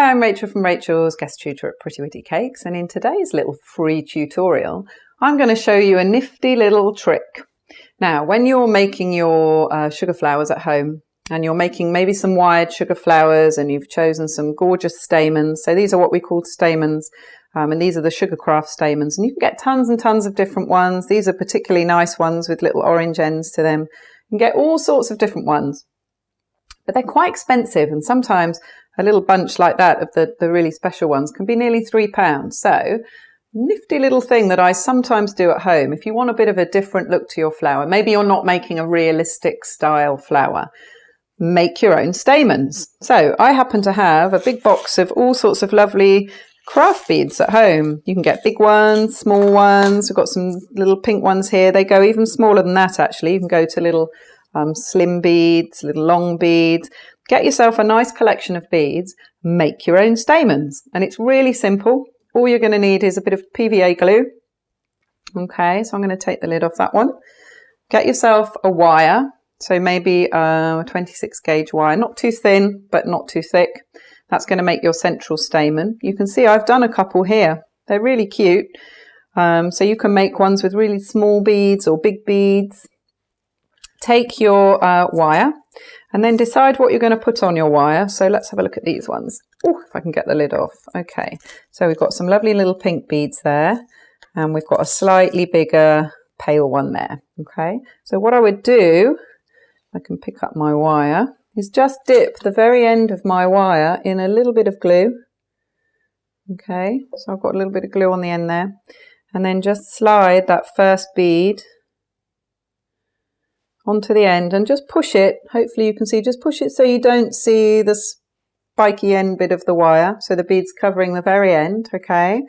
Hi, I'm Rachel from Rachel's Guest Tutor at Pretty Witty Cakes, and in today's little free tutorial I'm going to show you a nifty little trick. Now when you're making your sugar flowers at home and you're making maybe some wired sugar flowers and you've chosen some gorgeous stamens, so these are what we call stamens, and these are the sugar craft stamens, and you can get tons and tons of different ones. These are particularly nice ones with little orange ends to them. You can get all sorts of different ones, but they're quite expensive, and sometimes a little bunch like that of the really special ones can be nearly £3. So nifty little thing that I sometimes do at home if you want a bit of a different look to your flower. Maybe you're not making a realistic style flower. Make your own stamens. So I happen to have a big box of all sorts of lovely craft beads at home. You can get big ones, small ones. We've got some little pink ones here. They go even smaller than that actually. You can go to little slim beads, little long beads. Get yourself a nice collection of beads, make your own stamens. And it's really simple. All you're going to need is a bit of PVA glue. Okay, so I'm going to take the lid off that one. Get yourself a wire. So maybe a 26 gauge wire, not too thin, but not too thick. That's going to make your central stamen. You can see I've done a couple here. They're really cute. So you can make ones with really small beads or big beads. Take your wire and then decide what you're going to put on your wire. So let's have a look at these ones. Oh, if I can get the lid off. Okay, so we've got some lovely little pink beads there, and we've got a slightly bigger pale one there. Okay, so what I would do, I can pick up my wire, is just dip the very end of my wire in a little bit of glue. Okay, so I've got a little bit of glue on the end there, and then just slide that first bead onto the end and just push it. Hopefully you can see, just push it so you don't see the spiky end bit of the wire, so the bead's covering the very end. Okay,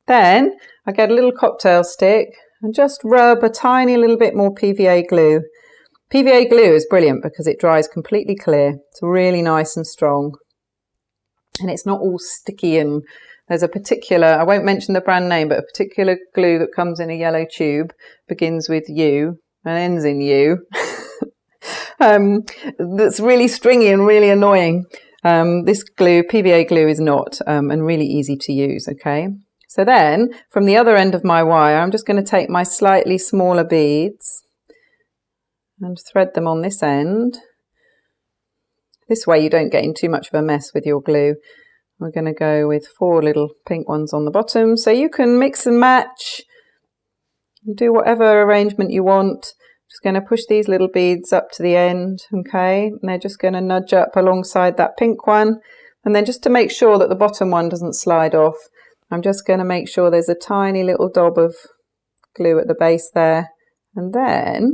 then I get a little cocktail stick and just rub a tiny little bit more PVA glue. PVA glue is brilliant because it dries completely clear. It's really nice and strong, and it's not all sticky. And there's a particular, I won't mention the brand name, but a particular glue that comes in a yellow tube, begins with U and ends in U. That's really stringy and really annoying. This glue, PVA glue, is not, and really easy to use. Okay, so then from the other end of my wire, I'm just going to take my slightly smaller beads and thread them on this end. This way you don't get in too much of a mess with your glue. We're going to go with 4 little pink ones on the bottom, so you can mix and match, do whatever arrangement you want. Just going to push these little beads up to the end. Okay, and they're just going to nudge up alongside that pink one, and then just to make sure that the bottom one doesn't slide off, I'm just going to make sure there's a tiny little daub of glue at the base there. And then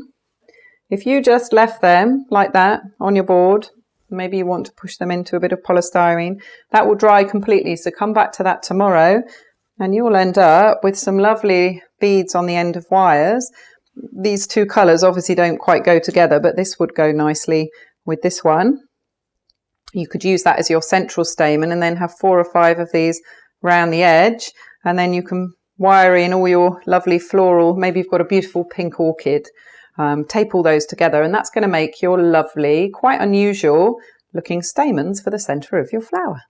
if you just left them like that on your board, maybe you want to push them into a bit of polystyrene, that will dry completely. So come back to that tomorrow and you'll end up with some lovely beads on the end of wires. These two colours obviously don't quite go together, but this would go nicely with this one. You could use that as your central stamen and then have 4 or 5 of these round the edge, and then you can wire in all your lovely floral, maybe you've got a beautiful pink orchid. Tape all those together, and that's going to make your lovely, quite unusual looking stamens for the centre of your flower.